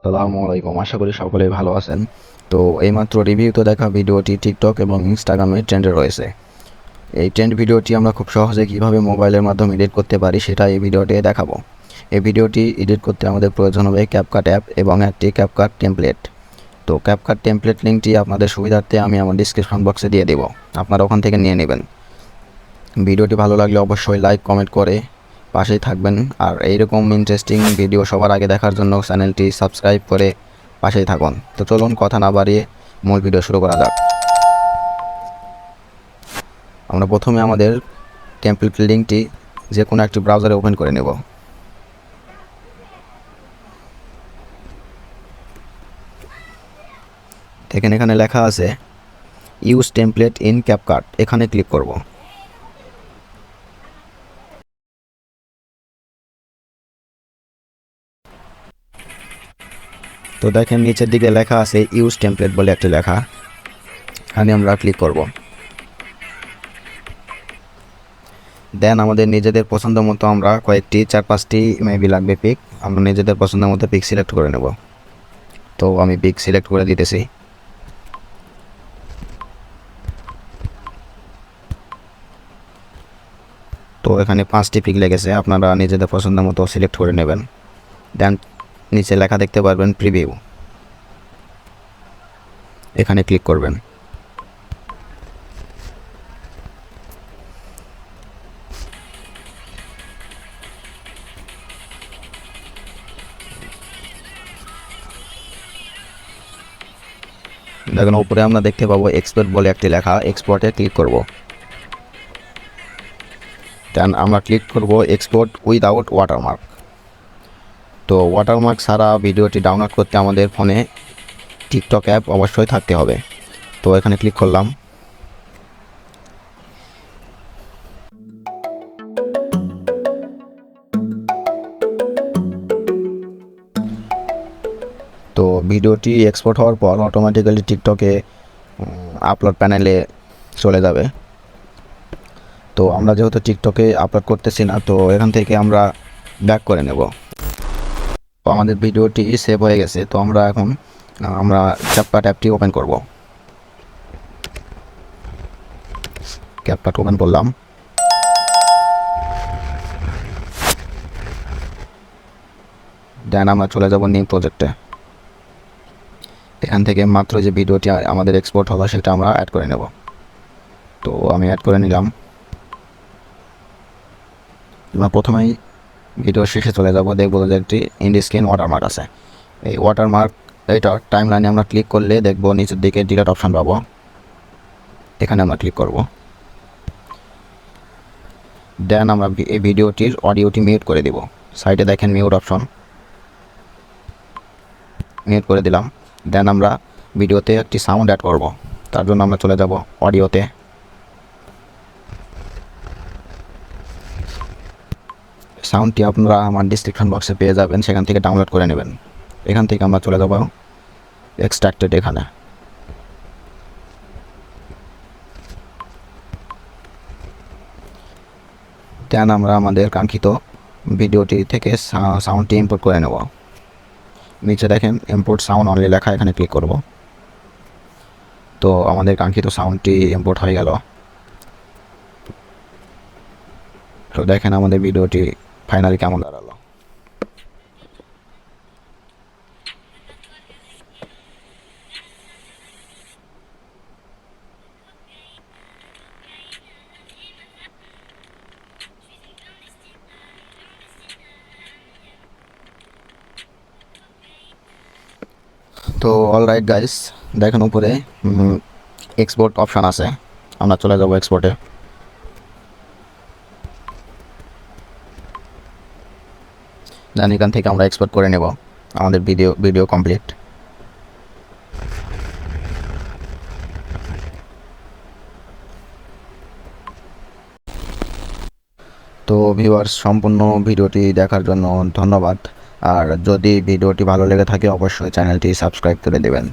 আসসালামু আলাইকুম, আশা করি সকলেই ভালো আছেন। তো এইমাত্র রিভিউতে দেখা ভিডিওটি টিকটক এবং ইনস্টাগ্রামে ট্রেন্ডে রয়েছে। এই ট্রেন্ড ভিডিওটি আমরা খুব সহজে কীভাবে মোবাইলের মাধ্যমে এডিট করতে পারি সেটা এই ভিডিওটি দেখাবো। এই ভিডিওটি এডিট করতে আমাদের প্রয়োজন হবে ক্যাপকাট অ্যাপ এবং একটি ক্যাপকাট টেমপ্লেট। তো ক্যাপকাট টেমপ্লেট লিঙ্কটি আপনাদের সুবিধার্থে আমি আমার ডিসক্রিপশন বক্সে দিয়ে দেবো, আপনারা ওখান থেকে নিয়ে নেবেন। ভিডিওটি ভালো লাগলে অবশ্যই লাইক কমেন্ট করে পাশেই থাকবেন, আর এইরকম ইন্টারেস্টিং ভিডিও সবার আগে দেখার জন্য চ্যানেলটি সাবস্ক্রাইব করে পাশেই থাকুন। তো চলুন কথা না বাড়িয়ে মূল ভিডিও শুরু করা যাক। আমরা প্রথমে আমাদের টেমপ্লেট লিঙ্কটি যে কোনো একটি ব্রাউজারে ওপেন করে নেব। দেখেন এখানে লেখা আছে ইউজ টেমপ্লেট ইন ক্যাপকাট, এখানে ক্লিক করব। তো দেখেন নিচের দিকে লেখা আছে ইউজ টেমপ্লেট বলে একটি লেখা, এখানে আমরা ক্লিক করব। দেন আমাদের নিজেদের পছন্দ মতো আমরা কয়েকটি 4-5টি মেবি লাগবে পিক, আমরা নিজেদের পছন্দের মতো পিক সিলেক্ট করে নেব। তো আমি পিক সিলেক্ট করে দিতেছি। তো এখানে 5টি পিক লেগেছে, আপনারা নিজেদের পছন্দের মতো সিলেক্ট করে নেবেন। দেন নিচে লেখা দেখতে পারবেন প্রিভিউ, এখানে ক্লিক করবেন। দেখুন উপরে আমরা দেখতে পাবো এক্সপোর্ট বলে একটি লেখা, এক্সপোর্টে ক্লিক করব। দেন আমরা ক্লিক করব এক্সপোর্ট উইদাউট ওয়াটারমার্ক। তো ওয়াটারমার্ক ছাড়া ভিডিওটি ডাউনলোড করতে আমাদের ফোনে টিকটক অ্যাপ অবশ্যই থাকতে হবে। তো এখানে ক্লিক করলাম। তো ভিডিওটি এক্সপোর্ট হওয়ার পর অটোমেটিক্যালি টিকটকে আপলোড প্যানেলে চলে যাবে। তো আমরা যেহেতু টিকটকে আপলোড করতেছি না, তো এখান থেকে আমরা ব্যাক করে নেব। তো আমাদের ভিডিওটি সেভ হয়ে গেছে। তো আমরা এখন ক্যাপকাট অ্যাপটি ওপেন করব। ক্যাপকাট ওপেন করলাম। দেন আমরা চলে যাব নিউ প্রজেক্টে। এখান থেকে মাত্র যে ভিডিওটি আমাদের এক্সপোর্ট হলো সেটা আমরা অ্যাড করে নেব। তো আমি অ্যাড করে নিলাম। আমরা প্রথমেই ভিডিও শেষে চলে যাব, দেখব যে একটি ইনস্ক্রিন ওয়াটারমার্ক আছে। এই ওয়াটারমার্ক এইটা টাইম লাইনে আমরা ক্লিক করলে দেখব নিচের দিকে ডিলিট অপশান পাবো, এখানে আমরা ক্লিক করব। দেন আমরা এই ভিডিওটির অডিওটি মিউট করে দিব। সাইডে দেখেন মিউট অপশন, মিউট করে দিলাম। দেন আমরা ভিডিওতে একটি সাউন্ড অ্যাড করব, তার জন্য আমরা চলে যাব অডিওতে। সাউন্ডটি আপনারা আমার ডিসক্রিপশন বক্সে পেয়ে যাবেন, সেখান থেকে ডাউনলোড করে নেবেন। এখান থেকে আমরা চলে যাব এক্সট্রাক্টেড, এখানে দেন আমরা আমাদের কাঙ্ক্ষিত ভিডিওটি থেকে সাউন্ডটি ইম্পোর্ট করে নেব। নিচে দেখেন ইম্পোর্ট সাউন্ড অনলি লেখা, এখানে ক্লিক করব। তো আমাদের কাঙ্ক্ষিত সাউন্ডটি ইম্পোর্ট হয়ে গেল। তো দেখেন আমাদের ভিডিওটি ফাইনালি কেমন দাঁড়ালো। তো অলরাইট গাইস, দেখেন উপরে এক্সপোর্ট অপশান আছে, আমরা চলে যাব এক্সপোর্টে। দেন এখান থেকে আমরা এক্সপোর্ট করে নেব আমাদের ভিডিও কমপ্লিট। তো ভিউয়ার্স, সম্পূর্ণ ভিডিওটি দেখার জন্য ধন্যবাদ। আর যদি ভিডিওটি ভালো লেগে থাকে অবশ্যই চ্যানেলটি সাবস্ক্রাইব করে দেবেন।